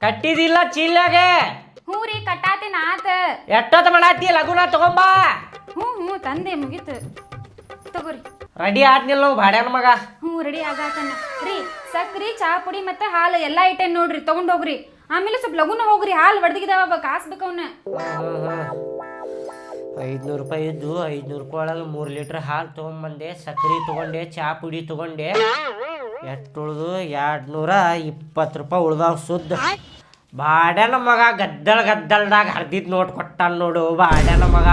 ಕಟ್ಟಿದಿಲ್ಲ ಚೀಲಾಗೆ. ಹ್ಞೂ ರೀ ಕಟ್ಟಾತೀನಿ ಆತ. ಎಷ್ಟೊತ್ತ ಮಾಡಾತಿ ಲಗುನ ತಗೊಂಬಾ. ಹ್ಞೂ ತಂದೆ ಮುಗೀತು ತಗೋರಿ. ರೆಡಿ ಆದ್ನಿಲ್ಲ ನಾವು ಭಾಡ್ಯಾನ ಮಗ. ಹ್ಞೂ ರೆಡಿ ಆಗಾತನ ರೀ. ಸಕ್ರಿ ಚಾ ಪುಡಿ ಮತ್ತೆ ಹಾಲು ಎಲ್ಲ ಇಟ್ಟೇನ್ ನೋಡ್ರಿ, ತಗೊಂಡೋಗ್ರಿ. ಆಮೇಲೆ ಸ್ವಲ್ಪ ಲಗುನ ಹೋಗ್ರಿ, ಹಾಲು ಒಡ್ದಿಗಿದಾವ ಕಾಸ್ ಬೇಕವನ್ನ. 500 ರೂಪಾಯಿ ಇದ್ದು 500 ರೂಪಾಯಿ ಒಳಗೆ 3 ಲೀಟ್ರ್ ಹಾಲು ತೊಗೊಂಬಂದೆ, ಸಕ್ರೆ ತೊಗೊಂಡೆ, ಚಾ ಪುಡಿ ತೊಗೊಂಡೆ. ಎಷ್ಟು ಉಳ್ದು 220 ರೂಪಾಯಿ ಉಳ್ದಾವ್ ಸುದ್ದ. ಬಾಡ್ಯಾನ ಮಗ ಗದ್ದಲ್ದಾಗ ಹರ್ದಿದ್ ನೋಟ್ ಕೊಟ್ಟಾನ ನೋಡು ಬಾಡ್ಯಾನ ಮಗ.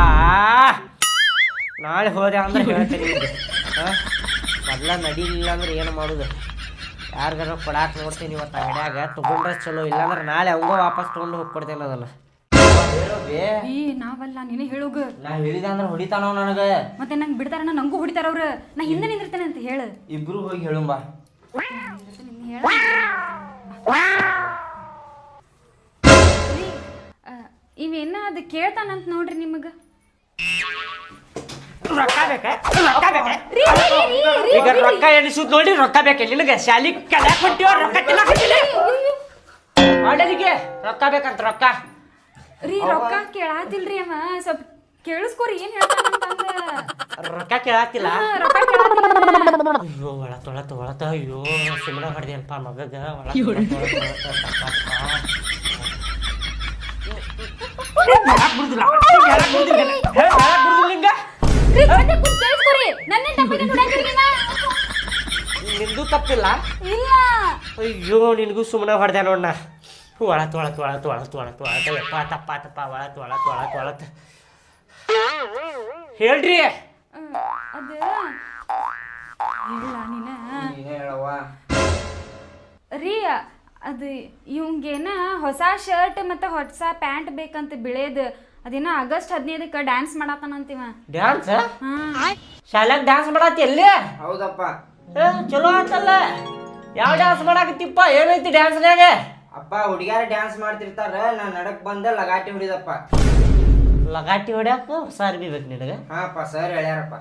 ನಾಳೆ ಹೋದೆ ಅಂದ್ರೆ ಹೇಳ್ತೀನಿ ನಿಮ್ಗೆ. ಮೊದ್ಲ ನಡೀಲಿಲ್ಲ ಅಂದ್ರೆ ಏನು ಮಾಡೋದು? ಯಾರಿಗಾರ ಕೊಡಾಕ್ ನೋಡ್ತೀನಿ ಇವತ್ತು ಅಂಗಡ್ಯಾಗ. ತೊಗೊಂಡ್ರೆ ಚಲೋ, ಇಲ್ಲಾಂದ್ರೆ ನಾಳೆ ಅವಂಗ ವಾಪಸ್ ತೊಗೊಂಡು ಹೋಗ್ಕೊಡ್ತೇನೆ ಅದನ್ನ. ನಾವಲ್ಲ ನೀನೇ ಹೇಳೋಗ. ನಾ ಹೇಳಿದ ಅಂದ್ರೆ ಹೊಡಿತಾನವ್ ನನಗೆ. ಮತ್ತೆ ನಂಗೆ ಬಿಡ್ತಾರ, ನಂಗೂ ಹೊಡಿತಾರ ಅವ್ರು. ನಾ ಹಿಂದೆ ನಿಂದಿರ್ತೇನೆ ಅಂತ ಹೇಳು. ಇಬ್ರು ಹೋಗಿ ಹೇಳುಂಬಾ. ಇವೇನ ಅದು ಕೇಳ್ತಾನಂತ ನೋಡ್ರಿ ನಿಮಗ. ಈಗ ರೊಕ್ಕ ಎಣಿಸುದ್ ನೋಡಿ, ರೊಕ್ಕ ಬೇಕೆ ನಿನಗೆ? ಶಾಲಿ ಕಲ್ಯಾಕ್ ಹೊಂಟಿವ, ರೊಕ್ಕ ತಿನ್ನಕ್ಕೆ ರೊಕ್ಕ ಬೇಕಂತ. ರೊಕ್ಕ ರೀ ರೊಕ್ಕ ಕೇಳಾತಿಲ್ರಿ ಅವ. ಸ್ವಲ್ಪ ಕೇಳಿಸ್ಕೋರಿ ಏನ್ ಹೇಳ್ತಾನಂತ. ರೊಕ್ಕ ಕೇಳಾತಿಲ್ಲ. ರೊಕ್ಕ ಕೇಳಾತಿಲ್ಲ. ಅಯ್ಯೋ ಒಳತ ಅಯ್ಯೋ ಸುಮ್ಮನೆ ಹೊಡೆದಲ್ಪ ಮಗಗ. ನಿಂದು ತಪ್ಪಿಲ್ಲ. ಅಯ್ಯೋ ನಿನಗೂ ಸುಮ್ಮನೆ ಹೊಡೆದೆ ನೋಡ್ನ. ಒಳತ್ ಯಪ್ಪ ತಪ್ಪ ಒಳತ್ ಹೇಳ್ರಿ. ಅದು ರೀ ಅದು ಇವಂಗೇನ ಹೊಸ ಶರ್ಟ್ ಮತ್ತೆ ಹೊಸ ಪ್ಯಾಂಟ್ ಬೇಕಂತ ಬಿಳೇದ್. ಅದೇನ ಆಗಸ್ಟ್ 15ಕ್ಕೆ ಡ್ಯಾನ್ಸ್ ಮಾಡಾತಾನಂತೀವ. ಡ್ಯಾನ್ಸ್? ಶಾಲ್ಯಾಗ ಡ್ಯಾನ್ಸ್ ಮಾಡಾತಿ ಎಲ್ಲಿ? ಹೌದಪ್ಪ. ಚಲೋ ಆತಲ್ಲ. ಯಾವ ಡ್ಯಾನ್ಸ್ ಮಾಡಾಕತ್ತಿಪ್ಪ? ಏನೈತಿ ಡ್ಯಾನ್ಸ್ನಾಗ? ಅಪ್ಪ ಹುಡುಗ್ಯಾರ ಡ್ಯಾನ್ಸ್ ಮಾಡ್ತಿರ್ತಾರ, ನಾ ನಡಕ್ ಬಂದ ಲಗಾಟಿ ಹೊಡಿದಪ್ಪ. ಲಗಾಟಿ ಹೊಡ್ಯಾಕ ಹೊಸ ಅರ್ಬಿ ಬೇಕು ನಿನಗೆ? ಹಾಪ್ಪ ಸರ್ ಹೇಳ್ಯಾರಪ್ಪ.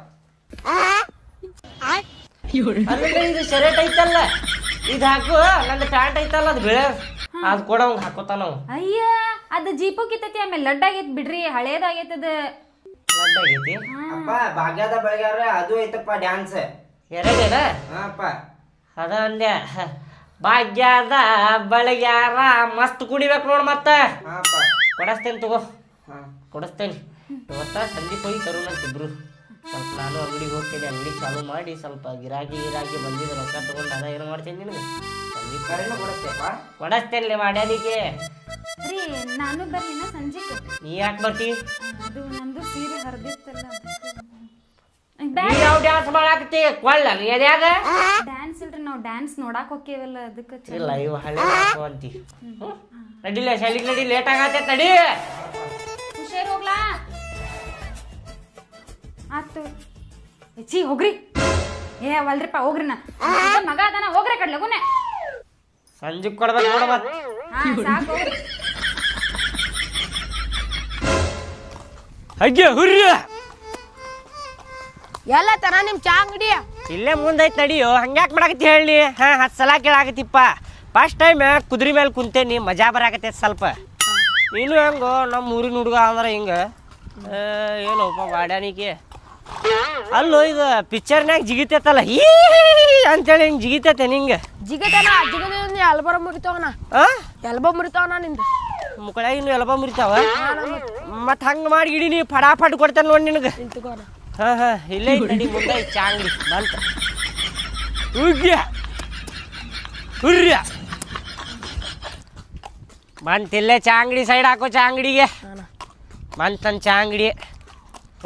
ಇದು ಶರ್ಟ್ ಐತಲ್ಲ, ಇದು ಹಾಕು. ನಂದು ಪ್ಯಾಂಟ್ ಐತಲ್ಲ ಅದು ಬೆಳೆ, ಅದು ಕೂಡ ಅವಂಗ ಹಾಕೋತಾನ ನಾವು. ಅಯ್ಯ ಅದು ಜೀಪು ಕಿತ್ತೈತಿ, ಆಮೇಲೆ ಲಡ್ ಆಗೈತಿ ಬಿಡ್ರಿ, ಹಳೇದಾಗೈತಿ ಅದು. ಲಡ್ ಆಗೈತಿ. ಅಪ್ಪ ಭಾಗ್ಯದ ಬೆಳಗ್ಯಾರ ಅದು ಐತಪ್ಪ ಡ್ಯಾನ್ಸ್. ಎರಡೇನ? ಹಾಪ್ಪ ಅದ ಅಂದ್ಯ. ಭಾಗ್ಯದ ಬೆಳಗ್ಯಾರ ಮಸ್ತ್ ಕುಡಿಬೇಕು ನೋಡ್. ಮತ್ತ ಹಾಪ್ಪ ಕೊಡಸ್ತೇನೆ ತಗೋ, ಕೊಡಿಸ್ತೇನೆ. ಇವತ್ತ ಸಂದೀಪ್ ಹೋಗಿ ತರುಣಂತಿಬ್ರು. ಸ್ವಲ್ಪ ನಾನು ಅಂಗಡಿಗೆ ಹೋಗ್ತೇನೆ, ಅಂಗಡಿ ಚಾಲು ಮಾಡಿ ಸ್ವಲ್ಪ ಗಿರಾಕಿ ಬಂದಿದ್ದು ರೊಕ್ಕ ತಗೊಂಡು ಅದ ಏನು ಮಾಡ್ತೇನೆ ನಿನಗೆ. ಸಂದೀಪ್ ಕರೆನ ಕೊಡತ್ತೇಪ್ಪ. ಕೊಡಸ್ತೇನೆ ಮಾಡ್ಯಾನಿಗೆ. ರೀ ನಾನು ಬರ್ಲಿನ ಸಂಜೆಗೆ. ನೀ ಯಾಕೆ ಬರ್ತಿ? ಅದು ನಂದು ಸೀರೆ ಹರಿದಿತ್ತಲ್ಲ. ಯಾವ ಡ್ಯಾನ್ಸ್ ಮಾಡಾಕತ್ತಿ? ಕೊಳ್ಳ ಎದ್ಯಾಗ ಡ್ಯಾನ್ಸ್ ಇಲ್ರಿ, ನಾವು ಡ್ಯಾನ್ಸ್ ನೋಡಾಕ್ ಹೋಗ್ತೇವಲ್ಲ ಅದಕ್ಕೆ. ಇಲ್ಲ ಇವು ಹಳೆ ಅಂತಿ. ನಡಿಲ್ಲ ಶಾಲಿಗೆ ನಡಿ, ಲೇಟ್ ಆಗತ್ತೆ ನಡಿ. ಹುಷಾರ್ ಹೋಗ್ಲಾ. ಆತು ಹೆಚ್ಚಿ ಹೋಗ್ರಿ. ವಲ್ರಿಪ್ಪ ಹೋಗ್ರಿ. ಮಗ ಅದಾನ ಹೋಗ್ರಿ ಕಡ್ಲೆ ಲಗುನೆ. ಸಂಜೆ ಕೊಡ್ಬೇಕು ನೋಡ. ಮತ್ ಸಾಕು ಹೋಗ್ರಿ. ಅಜ್ಜಿ ಹುರ್ರಿ ಎಲ್ಲ ತರ ನಿಮ್ ಚಾ ಅಂಗಡಿ ಇಲ್ಲೇ ಮುಂದೈತ್ ನಡಿಯೋ. ಹಂಗ್ಯಾಕ್ ಮಾಡಾಕತ್ತಿ ಹೇಳಿ? 10 ಸಲ ಕೇಳಾಕತ್ತಿಪ್ಪ. ಫಸ್ಟ್ ಟೈಮ್ ಕುದುರೆ ಮೇಲೆ ಕುಂತೇನಿ, ಮಜಾ ಬರಾಕತ್ತೈತಿ ಸ್ವಲ್ಪ. ನೀನು ಹೆಂಗೋ ನಮ್ಮ ಊರಿನ ಹುಡುಗ ಅಂದ್ರೆ ಹಿಂಗ ಏನೋಪ್ಪ ಬಾಡ್ಯಾನಿಕೆ. ಅಲ್ಲೋ ಇದು ಪಿಕ್ಚರ್ನಾಗ ಜಿಗಿತೈತಲ್ಲ ಈ ಅಂತೇಳಿ ಹಿಂಗೆ ಜಿಗಿತೈತೆ ನಿಂಗೆ? ಜಿಗತನ ಎಲ್ಬರ ಮುರಿತಾವನ. ಎಲ್ಬ ಮುರಿತಾವನ ನಿಂದ ಮುಕ್ಕಳಾಗ ಇನ್ನು ಎಲ್ಬ ಮುರಿತಾವ. ಮತ್ತು ಹಂಗೆ ಮಾಡಿ ಇಡೀ ನೀವು ಫಟಾಫಟ್ ಕೊಡ್ತೇನೆ ನೋಡಿ ನಿನಗೆ. ಇಲ್ಲೇ ನಡಿ ಮುಂದೆ ಚಾ ಅಂಗಡಿ ಬಂತ. ಹುರ್ಯ ಬಂತಿಲ್ಲೇ ಚಾ ಅಂಗಡಿ ಸೈಡ್ ಹಾಕೋ. ಚಾ ಅಂಗಡಿಗೆ ಬಂತನ್ ಚಾ ಅಂಗಡಿ.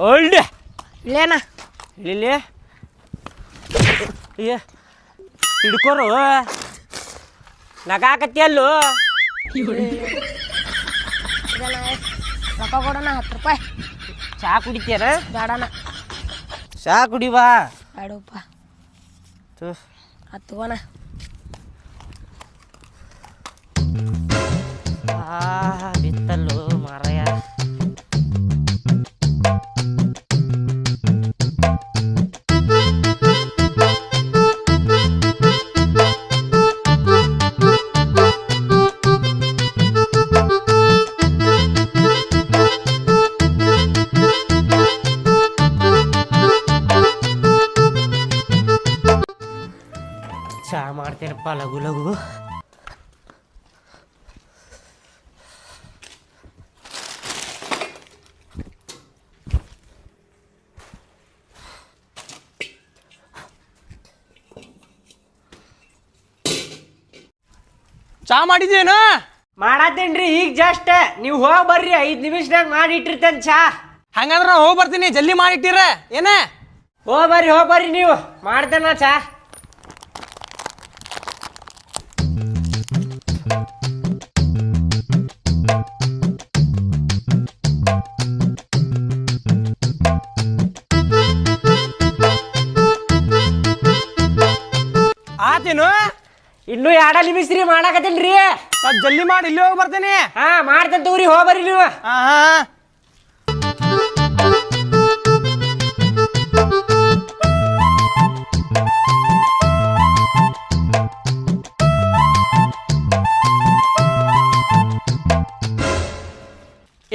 ಓಲ್ಡ್ ಇಲ್ಲೇನ ಇಲ್ಲಿ ಹಿಡ್ಕೋರು ನಗಾಕತ್ತಿ ಅಲ್ಲೋ. ರೊಕ್ಕ ಕೊಡೋಣ 10 ರೂಪಾಯಿ. ಚಾ ಕುಡಿತೀರ? ಬೇಡಣ. ಚಾ ಕುಡಿವಾ. ಬೇಡಪ್ಪ. ಹತ್ತುವಣ. ಬಿತ್ತಲ್ಲು ಮಾರಾಯ. ಲಘು ಲಘು. ಚಾ ಮಾಡಿದೇನು? ಮಾಡತ್ತೇನ್ರಿ ಈಗ ಜಸ್ಟ್. ನೀವು ಹೋಗಿ ಬರ್ರಿ, 5 ನಿಮಿಷದಾಗ ಮಾಡಿ ಇಟ್ಟಿರ್ತೇನೆ ಚಾ. ಹಂಗಂದ್ರ ನಾ ಹೋಗಿ ಬರ್ತೀನಿ, ಜಲ್ದಿ ಮಾಡಿಟ್ಟಿರ ಏನ? ಹೋಗಿ ಬರ್ರಿ ನೀವು, ಮಾಡ್ತೇನ ಚಾ. ಆತೇನು? ಇನ್ನೂ 2 ನಿಮಿಷ ರೀ ಮಾಡಾಕತ್ತೇನ್ರಿ. ಸ್ವಲ್ಪ ಜಲ್ದಿ ಮಾಡಿ, ಇಲ್ಲಿ ಹೋಗಿ ಬರ್ತೀನಿ. ಹಾ ಮಾಡ್ತೇನೆ ತಗೋರಿ, ಹೋಗಿ ಬರ್ರಿ ನೀವು. ಹಾ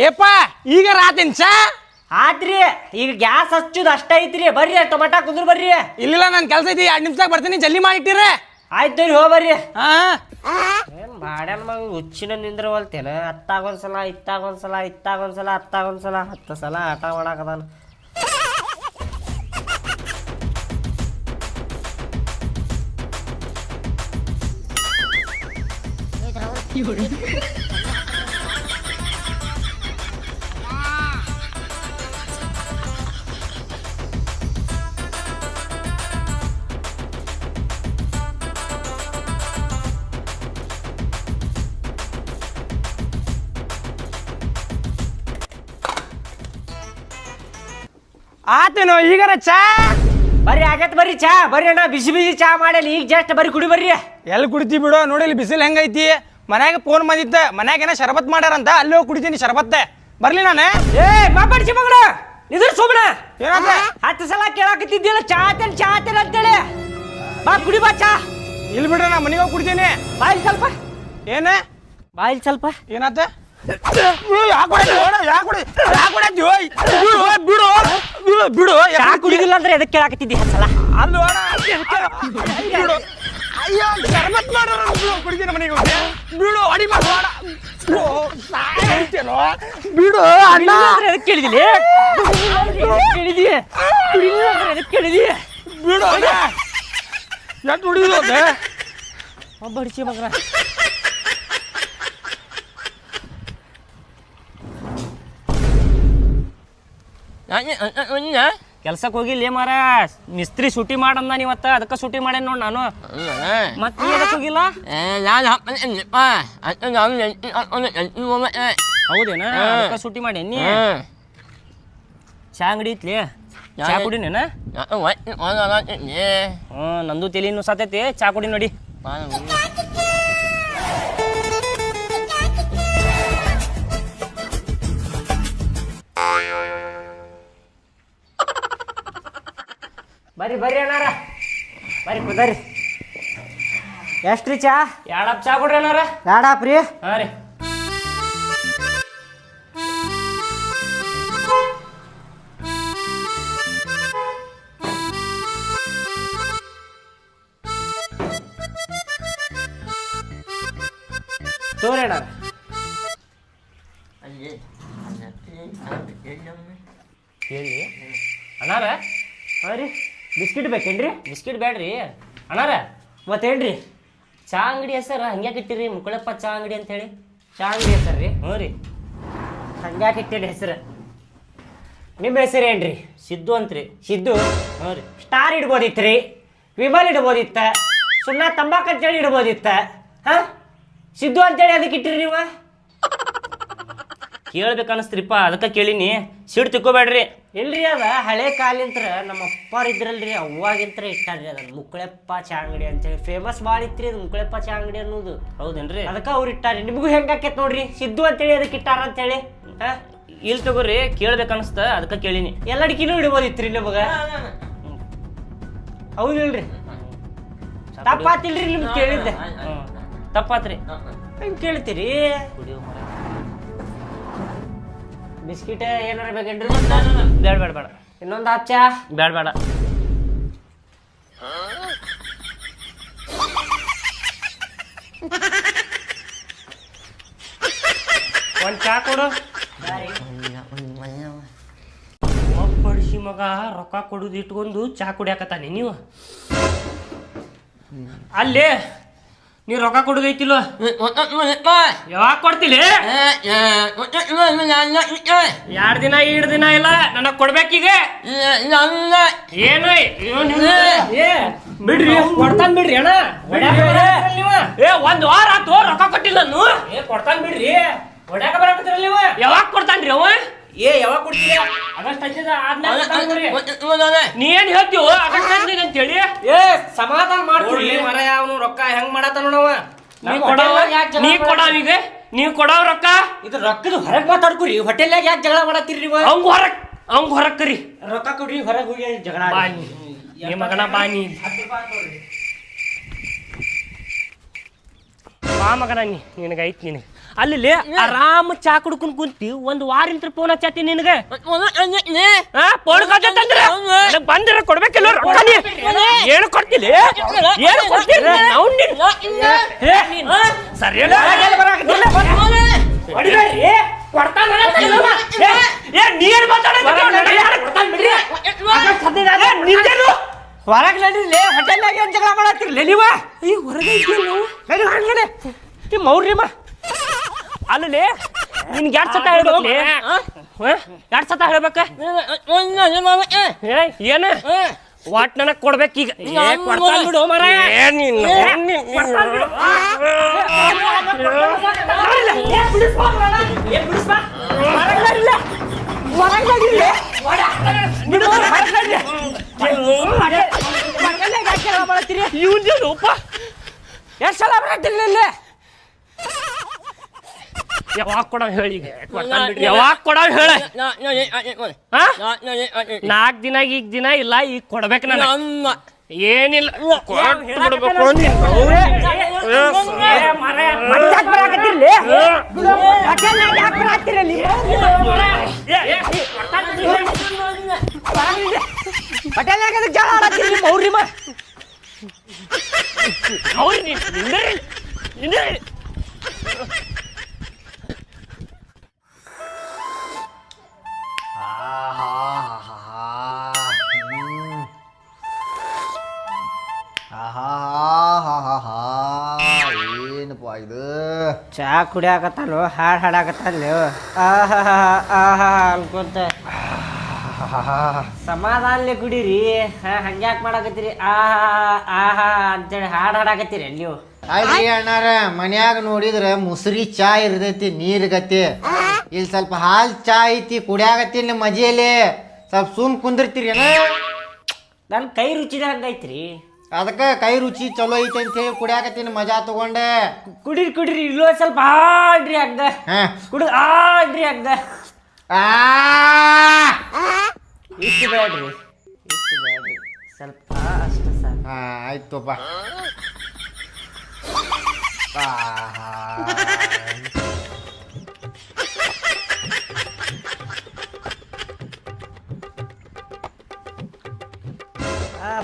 ಏಪ್ಪ ಈಗ ರಾತೇನ್ ಚಾ ಆತ್ರಿ. ಈಗ ಗ್ಯಾಸ್ ಹಚ್ಚುದು ಅಷ್ಟ ಐತ್ರಿ. ಬರ್ರಿ ಟೊಮೆಟೊ ಕುಂದ್ರ ಬರ್ರಿ. ಇಲ್ಲ ನನ್ನ ಕೆಲಸ ಐತಿ, 2 ನಿಮಿಷದಾಗ ಬರ್ತೀನಿ, ಜಲ್ದಿ ಮಾಡಿಟ್ಟಿರ. ಆಯ್ತು ರೀ, ಹೋಗಿ ಬರ್ರಿ. ಹಾ ಏನ್ ಬಾಡ್ಯಾನ ಮಗ ಹುಚ್ಚಿನ ನಿಂದ್ರವಲ್ತೇನ. ಅತ್ತಾಗೊಂದ್ಸಲ ಇತ್ತಾಗೊಂದ್ಸಲ ಇತ್ತಾಗೊಂದ್ಸಲ ಅತ್ತಾಗೊಂದ್ಸಲ 10 ಸಲ ಆಟ ಮಾಡಾಕದಾನ. ಆತೇನು ಈಗಾರ ಚಾ? ಬರ್ರಿ ಆಗತ್ ಬರ್ರಿ ಚಾ. ಬರ್ರಿ ಅಣ್ಣ, ಬಿಸಿ ಬಿಸಿ ಚಾ ಮಾಡಲಿ ಈಗ ಜಸ್ಟ್. ಬರ್ರಿ ಕುಡಿ ಬರ್ರಿ. ಎಲ್ಲಿ ಕುಡಿತಿ ಬಿಡು, ನೋಡಿ ಇಲ್ಲಿ ಬಿಸಿಲು ಹೆಂಗೈತಿ. ಮನ್ಯಾಗ ಫೋನ್ ಬಂದಿತ್ತ, ಮನ್ಯಾಗ ಏನೋ ಶರಬತ್ ಮಾಡ್ಯಾರಂತ, ಅಲ್ಲಿ ಹೋಗಿ ಕುಡಿತೀನಿ ಶರಬತ್ತೆ. ಬರ್ಲಿ ನಾನು? ಏ ಮಾಪಾಡ್ಸಿ ಮಗಳ, ನಿದ್ರ ಸುಮ್ಮನೆ. ಏನಂತ? 10 ಸಲ ಕೇಳಾಕತ್ತಿದ್ದಿಲ್ಲ ಚಾ ತೇನ್ ಅಂತೇಳಿ. ಬಾ ಕುಡಿ ಬಾ ಚಾ. ಇಲ್ಲಿ ಬಿಡ್ರ, ನಾ ಮನೆಗೆ ಹೋಗಿ ಕುಡಿತೀನಿ. ಬಾಯಿಲ್ ಸ್ವಲ್ಪ. ಏನ ಬಾಯಿಲ್ ಸ್ವಲ್ಪ. ಏನಾತ? ಬಿಡು ಚಾ ಕುಡಿದಿಲ್ಲ ಅಂದ್ರೆ ಎದಕ್ಕೆ ಕೇಳಾಕತ್ತಿದ್ದಿ 10 ಸಲ? ಅಯ್ಯೋ ಶರಬತ್ ಮಾಡೋಣ, ಕುಡಿತೀನಿ ಮನೆಗೆ ಹೋಗಿ. ಬಿಡು ಅಡಿ ಮಾಡ ಬಿಡು ಅಣ್ಣ. ಎದಕ್ಕೆ ಕೇಳಿದಿಲ್ಲ? ಕೇಳಿದಿ ಎದಕ್ಕೆ ಕೇಳಿದಿ? ಬಿಡು ಎಷ್ಟು ಹುಡುಗಿದು ಒಬ್ಬ ಹಡಿಸಿ ಮಗನ. ಕೆಲ್ಸಕ್ಕೆ ಹೋಗಿಲ್ಲ ಮಾರ, ಮಿಸ್ತ್ರಿ ಸೂಟಿ ಮಾಡಂದ ನೀವತ್ತ, ಅದಕ್ಕೆ ಸೂಟಿ ಮಾಡೇನ್ ನೋಡ್ ನಾನು. ಮತ್ತೆ ಅದಕ್ಕೆ ಹೋಗಿಲ್ಲ? ಹೌದೇನ? ಅದಕ್ಕೆ ಸೂಟಿ ಮಾಡಿ ನೀ. ಚಾ ಅಂಗಡಿ ಐತ್ಲಿ, ಚಾ ಕುಡಿನೇನ? ನಂದು ತಲಿ ನುಸಾತೈತಿ, ಚಾ ಕುಡಿ ನೋಡಿ. ಬರ್ರಿ ಬರ್ರಿ ಅಣ್ಣಾರ, ಬರ್ರಿ ಕುದರಿ. ಎಷ್ಟ್ರಿ ಚಾ? 2 ಚಾ ಕೊಡ್ರಿ ಅಣ್ಣಾರ. 2 ಪ್ರಿ. ಹಾಂ ರೀ. ತೋರಿ ಅಣ್ಣಾರ. ಹೇಳಿ ಅಣ್ಣಾರ. ಹಾಂ ರೀ, ಬಿಸ್ಕಿಟ್ ಬೇಕೇನ್ರಿ? ಬಿಸ್ಕಿಟ್ ಬೇಡ್ರಿ ಅಣ್ಣಾರ. ಮತ್ತೇನ್ರಿ? ಚಾ ಅಂಗಡಿ ಹೆಸರು ಹಂಗ್ಯಾಕೆ ಇಟ್ಟಿರಿ? ಮುಕ್ಕಳಪ್ಪ ಚಾ ಅಂಗಡಿ ಅಂತ ಹೇಳಿ. ಚಾ ಅಂಗಡಿ ಹೆಸರು ರೀ? ಹ್ಞೂ ರೀ. ಹಂಗ್ಯಾಕೆ ಇಟ್ಟಿರಿ ಹೆಸರು? ನಿಮ್ಮ ಹೆಸರು ಏನ್ರಿ? ಸಿದ್ದು ಅಂತ್ರಿ. ಸಿದ್ದು? ಹ್ಞೂ ರೀ. ಸ್ಟಾರ್ ಇಡ್ಬೋದಿತ್ತು ರೀ, ವಿಮಲ್ ಇಡ್ಬೋದಿತ್ತ, ಸುಮ್ಮನೆ ತಂಬಾಕು ಅಂತೇಳಿ ಇಡ್ಬೋದಿತ್ತ. ಹಾಂ, ಸಿದ್ದು ಅಂತೇಳಿ ಅದಕ್ಕೆ ಇಟ್ಟಿರಿ ನೀವು? ಕೇಳ್ಬೇಕನ್ನಿಸ್ತ್ರಿಪ್ಪ, ಅದಕ್ಕೆ ಕೇಳೀನಿ. ಸಿಟ್ಟು ತಿಕ್ಕೋಬೇಡ್ರಿ. ಇಲ್ರಿ, ಅದ ಹಳೆ ಕಾಲಿಂತ್ರ ನಮ್ಮ ಅಪ್ಪಾರು ಇದ್ರಲ್ರಿ, ಅವಾಗಿಂತ್ರ ಇಟ್ಟಾರ್ರಿ ಅದನ್ನ ಮುಕ್ಕಳೆಪ್ಪ ಚಾ ಅಂಗಡಿ ಅಂತೇಳಿ. ಫೇಮಸ್ ಭಾಳ ಇತ್ರಿ ಅದು ಮುಕ್ಕಳೆಪ್ಪ ಚಾ ಅಂಗಡಿ ಅನ್ನೋದು. ಹೌದೇನ್ರಿ? ಅದಕ್ಕೆ ಅವ್ರು ಇಟ್ಟಾರಿ. ನಿಮಗೂ ಹೆಂಗಾಕೈತೆ ನೋಡ್ರಿ, ಸಿದ್ದು ಅಂತೇಳಿ ಅದಕ್ಕೆ ಇಟ್ಟಾರ ಅಂತೇಳಿ. ಹಾಂ, ಇಲ್ಲಿ ತಗೋರಿ, ಕೇಳ್ಬೇಕನ್ನಿಸ್ತ ಅದಕ್ಕೆ ಕೇಳೀನಿ. ಎಲ್ಲಡಿಕಿನೂ ಇಡ್ಬೋದಿತ್ರಿ ನಿಮಗೆ. ಹೌದಿಲ್ರಿ? ತಪ್ಪಾತಿಲ್ರಿ ನಿಮ್ಗೆ ಕೇಳಿದ್ದೆ? ತಪ್ಪಾತ್ರಿ. ಹೆಂಗೆ ಕೇಳ್ತೀರಿ? ಬಿಸ್ಕಿಟ್ ಏನಾರ ಬೇಕೇನ್ರಿ? ಬೇಡ ಬೇಡ ಬೇಡ. ಇನ್ನೊಂದು ಹಚ್ಚ? ಬೇಡ ಬೇಡ. ಚಾ ಕೊಡು ಒಬ್ಬಡಿಸಿ ಮಗ ರೊಕ್ಕ ಕೊಡುದು ಇಟ್ಕೊಂಡು ಚಾ ಕುಡಿಯಾಕತ್ತಾನೆ ನೀವು ಅಲ್ಲಿ ನೀ ರೊಕ್ಕ ಕೊಡುದೈತಿಲ್ವ ಯಾವಾಗ ಕೊಡ್ತಿಲಿ 2 ದಿನ 2 ದಿನ ಇಲ್ಲ ನನಗ್ ಕೊಡ್ಬೇಕೀಗ ಏನು ಬಿಡ್ರಿ ಕೊಡ್ತಾನ್ ಬಿಡ್ರಿ ಅಣ್ಣ ಒಂದ್ ವಾರ ಆತು ರೊಕ್ಕ ಕೊಟ್ಟಿಲ್ಲ ನಾನು ಕೊಡ್ತಾನ್ ಬಿಡ್ರಿ ಹೊಡ್ಯಾಕ ಬರಾಕತ್ತೀರಲ್ಲ ನೀವು ಯಾವಾಗ ಕೊಡ್ತಾನ್ರಿ ಅವ ಯಾವಾಗ ಕೊಡ್ತೀಯ ಆಗಸ್ಟ್ 5 ಆದ್ಮೇಲೆ ನೀ ಏನ್ ಹೇಳ್ತೀವ ಆಗಸ್ಟ್ 5 ಅಂತ ಹೇಳಿ ಸಮಾಧಾನ ಮಾಡ್ಕೊಡಿ ಮರ ಅವನು ರೊಕ್ಕ ಹೆಂಗ್ ಮಾಡತ್ತ ನೋಡವ ನೀವ್ ಕೊಡವ್ ರೊಕ್ಕ ಇದು ರೊಕ್ಕದ ಹೊರಗ್ ಮಾತಾಡ್ಕೊರಿ ಹೋಟೆಲ್ನಾಗ ಯಾಕೆ ಜಗಳ ಮಾಡತ್ತೀರಿ ನೀವು ಅವಂಗ್ ಹೊರಗ್ ಕರಿ ರೊಕ್ಕ ಕೊಡ್ರಿ ಹೊರಗ್ ಹೋಗಿ ಜಗಳ ಬಾನಿ ಮಗನ ಬಾನಿ ಬಾ ಮಗನ ನಿನಗೈತ್ ನಿನಗೆ ಅಲ್ಲಿ ಆರಾಮ ಚಾ ಕುಡ್ಕೊಂಡ್ ಕುಂತಿ 1 ವಾರ ಫೋನ್ ಹಚ್ಚತಿ ನಿನಗೆ ಬಂದಿರ ಕೊಡ್ಬೇಕಿಲ್ಲ ಏನು ಕೊಡ್ತಿಲ್ಲ ಏನು ಕೊಡ್ತಿಲ್ಲ ಸರಿ ಹೊರಗ್ ನಡೀಲಿ ಹೋಟೆಲ್ನಾಗ ಏನ್ ಜಗಳ ಮಾಡತ್ತಿರ್ಲಿ ನೀವ ಹೊರಗೆ ಮೌರ್ಯಮ್ಮ ಅಲ್ಲಿ ನಿನ್ಗೆ 2 ಸತ ಹೇಳ್ಬೇಕ್ಲಿ 2 ಸತ ಹೇಳ್ಬೇಕ ಏನು ವಾಟ್ ನನಗ್ ಕೊಡ್ಬೇಕೀಗ ಬಿಡು ಮರ ಇವನ್ಪ ಎಷ್ಟು ಸಲ ಬರತ್ತಿರ್ಲಿಲ್ಲ ಯಾವಾಗ ಕೊಡವ್ ಹೇಳಿ ಯಾವಾಗ ಕೊಡವ್ ಹೇಳ 4 ದಿನ ಈಗ ದಿನ ಇಲ್ಲ ಈಗ ಕೊಡ್ಬೇಕು ನಾನು ಏನಿಲ್ಲ ಏನಪ್ಪ ಇದು ಚಾ ಕುಡಿಯಾಕತ್ತಾನು ಹಾಡು ಹಾಡಾಕತ್ತಾನು ಆಹಾ ಆಹಾ ಅನ್ಕೊಂತ ಸಮಾಧಾನಲೆ ಕುಡೀರಿ ಹಂಗ್ಯಾಕ್ ಮಾಡಾಕತ್ತೀರಿ ಆಹಾ ಆಹಾ ಅಂತೇಳಿ ಹಾಡು ಹಾಡಾಕತ್ತೀರಿ ನೀವು ಆಯ್ತು ಅಣ್ಣಾರ ಮನ್ಯಾಗ ನೋಡಿದ್ರೆ ಮುಸ್ರಿ ಚಾ ಇರ್ತೈತಿ ನೀರ್ ಗತಿ ಇಲ್ಲಿ ಸ್ವಲ್ಪ ಹಾಲ್ ಚಾ ಐತಿ ಕುಡಿಯಾಗತ್ತೀನಿ ಮಜೆಯಲ್ಲಿ ಸ್ವಲ್ಪ ಸುಮ್ ಕುಂದಿರ್ತೀರಿ ನನ್ ಕೈ ರುಚಿದ ಹಂಗೈತ್ರಿ ಅದಕ್ಕೆ ಕೈ ರುಚಿ ಚಲೋ ಐತಿ ಅಂತ ಹೇಳಿ ಕುಡಿಯಾಕತ್ತೀನಿ ಮಜಾ ತಗೊಂಡೆ ಕುಡೀರಿ ಇಲ್ಲೋ ಸ್ವಲ್ಪ ಆಡ್ರಿ ಹಂಗ ಆಡ್ರಿ ಹಂಗ ಇಷ್ಟು ಬೇಡ್ರಿ ಸ್ವಲ್ಪ ಅಷ್ಟು ಸಾಕು ಆಯ್ತಪ್ಪ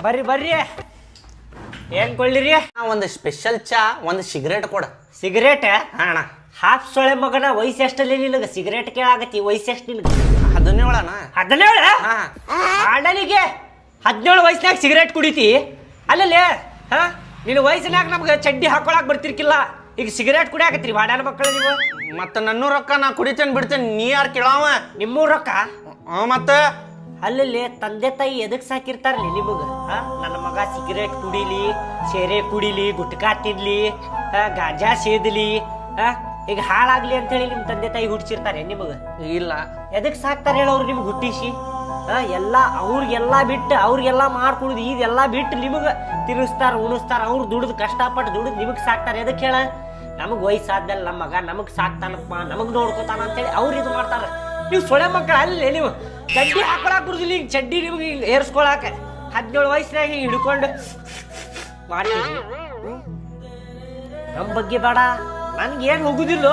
ಬರ್ರಿ ಬರ್ರಿ ಏನ್ ಕೊಳ್ಳಿರಿ ಒಂದು ಸ್ಪೆಷಲ್ ಚಾ ಒಂದು ಸಿಗರೇಟ್ ಕೊಡ ಸಿಗರೇಟ್ ಅಣ್ಣ ಹಾಫ್ ಸೊಳೆ ಮಗನ ವಯಸ್ಸು ಎಷ್ಟಲ್ಲಿ ನಿನಗೆ ಸಿಗರೇಟ್ ಕೇಳಾಗತ್ತಿ ವಯಸ್ಸು ಎಷ್ಟು ನಿನಗೆ 17 ಅಣ್ಣ 17 ಆಡಲಿಗೆ 17 ವಯಸ್ಸಿನಾಗ ಸಿಗರೇಟ್ ಕುಡಿತಿ ಅಲ್ಲಲ್ಲಿ ನಿನ್ನ ವಯಸ್ಸಿನಾಗ ನಮ್ಗೆ ಚಡ್ಡಿ ಹಾಕೊಳಕ್ ಬರ್ತಿರ್ಕಿಲ್ಲ ಈಗ ಸಿಗರೇಟ್ ಕುಡಿಯಾಕತ್ರಿ ಬಾಡ್ಯಾನ ಮಕ್ಕಳು ನೀವು ಮತ್ತೆ ನನ್ನ ರೊಕ್ಕ ನಾ ಕುಡಿತೇನೆ ಬಿಡ್ತೇನೆ ನೀ ಯಾರು ಕೇಳಾವ ನಿಮ್ಮೂರ್ ರೊಕ್ಕ ಮತ್ತೆ ಅಲ್ಲಿ ತಂದೆ ತಾಯಿ ಎದಕ್ ಸಾಕಿರ್ತಾರಲಿ ನಿಮಗ ನನ್ನ ಮಗ ಸಿಗರೇಟ್ ಕುಡಿಲಿ ಸೇರೆ ಕುಡಿಲಿ ಗುಟ್ಕಾ ತಿನ್ಲಿ ಗಾಂಜಾ ಸೇದಲಿ ಈಗ ಹಾಳಾಗ್ಲಿ ಅಂತ ಹೇಳಿ ನಿಮ್ ತಂದೆ ತಾಯಿ ಹುಟ್ಟಿಸಿರ್ತಾರೆ ನಿಮಗ ಇಲ್ಲ ಎದಕ್ ಸಾಕ್ತಾರೆ ಹೇಳವ್ರು ನಿಮ್ಗೆ ಹುಟ್ಟಿಸಿ ಎಲ್ಲ ಅವ್ರಿಗೆಲ್ಲ ಬಿಟ್ಟು ಅವ್ರಿಗೆಲ್ಲ ಮಾಡ್ಕೊಡುದು ಇದೆಲ್ಲ ಬಿಟ್ಟು ನಿಮಗ ತಿನ್ನಿಸ್ತಾರ ಉಣಿಸ್ತಾರ ಅವ್ರು ದುಡ್ದು ಕಷ್ಟಪಟ್ಟು ದುಡ್ದು ನಿಮಗ್ ಸಾಕ್ತಾರೆ ಎದಕ್ ಹೇಳ ನಮಗ್ ವಯಸ್ಸಾದ್ಮೇಲೆ ನಮ್ಮ ಮಗ ನಮಗ್ ಸಾಕ್ತಾನಪ್ಪ ನಮಗ್ ನೋಡ್ಕೋತಾನ ಅಂತೇಳಿ ಅವ್ರು ಇದು ಮಾಡ್ತಾರ ನೀವು ಸೊಳೆ ಮಕ್ಕಳು ಅಲ್ಲೇ ನೀವು ಚಡ್ಡಿ ಹಾಕೊಳಕ್ ಬರುದಿಲ್ಲ ಈಗ ಚಡ್ಡಿ ನಿಮ್ಗೆ ಹಿಂಗೆ ಏರ್ಸ್ಕೊಳಕ 17 ವಯಸ್ಸಿನಾಗ ಹಿಂಗೆ ಹಿಡ್ಕೊಂಡು ಮಾಡ್ತೀವಿ ನಮ್ಮ ಬಗ್ಗೆ ಬೇಡ ನನ್ಗೇನು ಹೋಗುದಿಲ್ಲ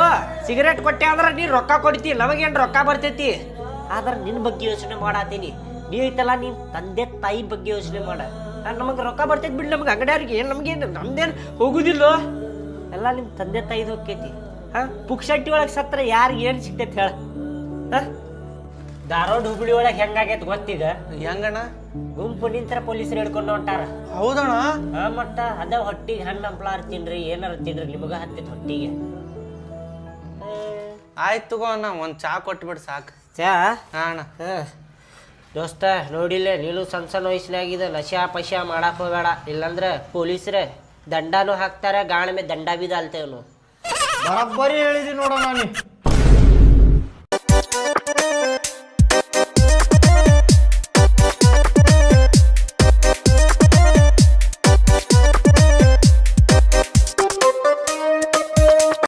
ಸಿಗರೇಟ್ ಕೊಟ್ಟೆ ಅಂದ್ರೆ ನೀನು ರೊಕ್ಕ ಕೊಡ್ತಿ ನಮಗೇನು ರೊಕ್ಕ ಬರ್ತೈತಿ ಆದ್ರೆ ನಿನ್ನ ಬಗ್ಗೆ ಯೋಚನೆ ಮಾಡತ್ತೀನಿ ನೀ ಐತಲ್ಲ ನೀನ್ ತಂದೆ ತಾಯಿ ಬಗ್ಗೆ ಯೋಚನೆ ಮಾಡ ನಮಗೆ ರೊಕ್ಕ ಬರ್ತೈತಿ ಬಿಡ್ ನಮ್ಗೆ ಅಂಗಡಿಯವ್ರಿಗೆ ಏನು ನಮ್ಗೇನು ನಮ್ದೇನು ಹೋಗುದಿಲ್ಲ ಎಲ್ಲ ನಿಮ್ಮ ತಂದೆ ತಾಯಿದು ಹೋಗ್ತೈತಿ ಪುಕ್ಷಟ್ಟಿ ಒಳಗೆ ಸತ್ರ ಯಾರಿಗೆ ಏನು ಸಿಗ್ತೈತೆ ಹೇಳ ಧಾರವಾಡ ಹುಬ್ಳಿ ಒಳಗೆ ಹೆಂಗಾಗೈತೆ ಗೊತ್ತೀಗ ಹೆಂಗಣ್ಣ ಗುಂಪು ನಿಂತರ ಪೊಲೀಸರು ಹಿಡ್ಕೊಂಡು ಹೊಂಟಾರ ಹೌದಣ್ಣ ಮತ್ತ ಅದ ಹೊಟ್ಟಿಗೆ ಹಣ್ಣು ಹಂಪ್ಲಾರ ತಿನ್ರಿ ಏನಾರ ತಿನ್ರಿ ನಿಮಗ ಹತ್ತೈತೆ ಹೊಟ್ಟಿಗೆ ಆಯ್ತು ತಗೋ ಅಣ್ಣ ಒಂದು ಚಾ ಕೊಟ್ಬಿಡು ಸಾಕು ಚಾ ಹಾಂ ಅಣ್ಣ ದೋಸ್ತ ನೋಡಿಲ್ಲ ನೀನು ಸಣ್ಣ ಸಣ್ಣ ವಯಸ್ಸಿನಾಗಿದ ನಶಾ ಪಶಾ ಮಾಡಕ್ ಹೋಗಬೇಡ ಇಲ್ಲಂದ್ರೆ ಪೊಲೀಸರೇ ದಂಡನೂ ಹಾಕ್ತಾರ ಗಾಣ ಮೇಲೆ ದಂಡ ಬಿದ ಅಲ್ತೇವ್ ನಾವು ಬರೋಬ್ಬರಿ ಹೇಳಿದಿ ನೋಡೋಣ ನೀ